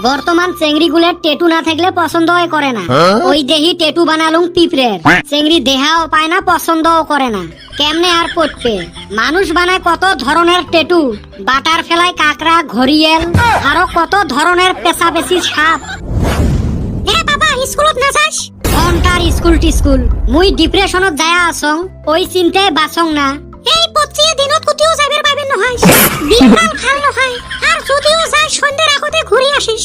বর্তমান চেংড়ি গুলের টেটু না থাকলে পছন্দই করে না। ওই দেহি টেটু বানালুম পিঁপড়ের, চেংড়ি দেহাও পায় না, পছন্দও করে না। কেমনে আর করবে? মানুষ বানায় কত ধরনের টেটু, বাটার ফেলায় কাকড়া, ঘড়িয়েল, আরো কত ধরনের পেশাপেশি সাপ। বাবা স্কুলত না যাস? ঘন্টার স্কুল টিস্কুল, মুই ডিপ্রেশনত যায়া আসং, ওই চিন্তায় বাসং না। এই পচিয়ে দিনত কুতিও যাইবার পাইবেন নহয়, দিনকাল ভাল নহয়, আর যদিও যাই সন্ধ্যার আগতে ঘুরে আসিস।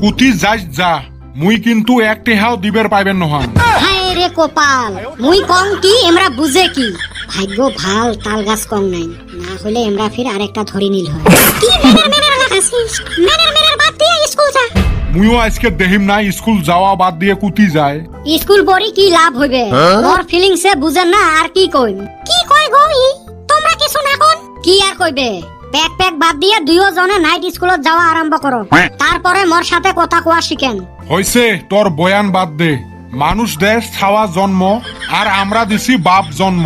কুতি যাইস যা, মুই কিন্তু এক টেহাও দিবের পাইবেন নহয়। হায় রে কপাল, মুই কং কি এমরা বুঝে কি? ভাগ্য ভাল তাল গাছ কম নাই, না হলে এমরা ফির আরেকটা ধরি নিল হয়। কি মেনের লাগাছিস? মেনের বাদ দিয়ে স্কুল যা। মুইও আজকে দেহিম না স্কুল যাওয়া বাদ দিয়ে কুতি যায়। স্কুল পড়ি কি লাভ হইবে? মোর ফিলিংসে বুঝেন না, আর কি কইম? কি কই গো তোমরা কিছু না কোন? কি আর কইবে? প্যাক বাদ দিয়ে দুইও জনে নাইট স্কুলত যাওয়া আরম্ভ করো, তারপরে মোর সাথে কথা কোয়া শিখেন। হইছে তোর বয়ান বাদ দে। মানুষ দেশ ছাওয়া জন্ম, আর আমরা দিছি বাপ জন্ম।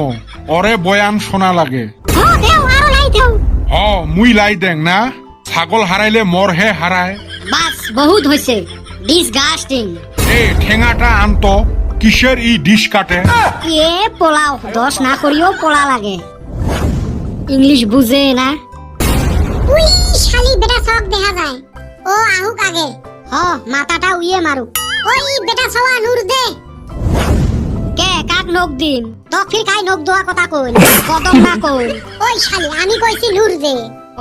ওরে বয়ান শোনা লাগে। হ মুই লাই দেং না, ছাগল হারাইলে মোর হে হারায়। বাস বহুত হইছে, ডিসগাস্টিং। এ ঠেঙাটা আনতো, কিসের ই ডিশ কাটে? এ পোলাও দশ না করিও পোলা লাগে। ইংলিশ বুঝে না। উই শালি বেটা সব দেখা যায়। ও আহুক আগে। হ মাথাটা উইয়ে মারুক। ওই বেটা সওয়া নূর দে। কে কাক নখ দিম? তো ফির কাই নখ দোয়া কথা কইল, কদম না কইল। ওই শালি আমি কইছি নূর দে।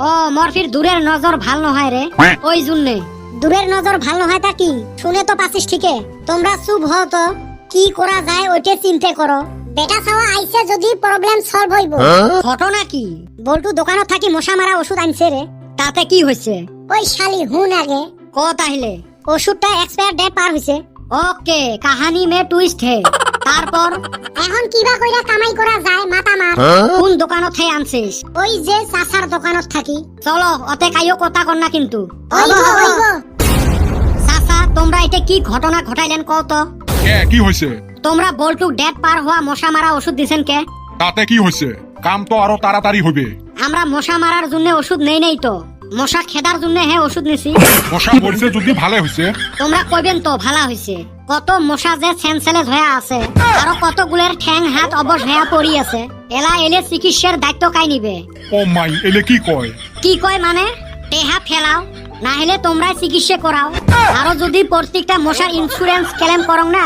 ও মোর ফির দূরের নজর ভাল নহয় রে, ওই জন্যে। দূরের নজর ভাল নহয় তা কি? শুনে তো পাছিস ঠিকে। তোমরা চুপ হও তো, কি করা যায় ওইটা চিন্তা করো। বেটা সওয়া আইছে যদি প্রবলেম সলভ হইব। ঘটনা কি? বল্টু দোকানত থাকি মশা মারা ওষুধ আনছে রে। তাতে কি হইছে? ওই শালি হুন আগে। ক তাহলে? ওষুধটা এক্সপায়ার ডেট পার হইছে। ওকে, কাহানি মে টুইস্ট হে। তারপর এখন কিবা কইরা কামাই করা যায় মাথা মার। কোন দোকানত হে আনছিস? ওই যে চাচার দোকানত থাকি। চলো অতে কাইও কথা কর না কিন্তু। ওইগো চাচা তোমরা এটা কি ঘটনা ঘটাইলেন কও তো? কে কি হইছে? তোমরা বল্টু ডেট পার হওয়া মশা মারা ওষুধ দিছেন কে? তাতে কি হইছে? কাম তো আরো তাড়াতাড়ি হইবে। আমরা মশা মারার জন্য ওষুধ নেই তো, মশা খেদার জন্য হে ওষুধ নিছি। মশা পড়ছে যদি ভালো হইছে। তোমরা কইবেন তো ভালা হইছে। কত মশা যে সেন্সলেস হয়ে আছে, আরো কতগুলোর ঠ্যাং হাত অবশ হয়ে পড়ি আছে। এলা এলে চিকিৎসার দায়িত্ব কাই নিবে? ও মাই, এলে কি কয়? কি কয় মানে? টেহা ফেলাও, না হলে তোমরা চিকিৎসা করাও। আরো যদি প্রত্যেকটা মশার ইন্স্যুরেন্স ক্লেম করং না,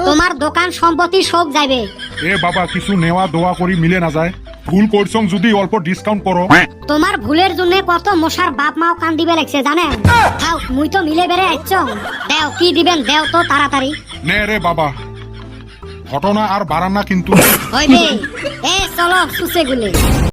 তোমার দোকান সম্পত্তি সব যাবে। এ বাবা, কিছু নেওয়া দোয়া করি মিলে না যায়। ভুল করছং যদি অল্প ডিসকাউন্ট করো। তোমার ভুলের জন্য কত মশার বাপ মাও কান দিবে লাগছে জানেন? থাও মুই তো মিলে বেড়ে আইছং। দেও কি দিবেন দেও তো তাড়াতাড়ি। নে রে বাবা, ঘটনা আর বাড়ান না কিন্তু। হইবে। এ চলো সুসে গুলে।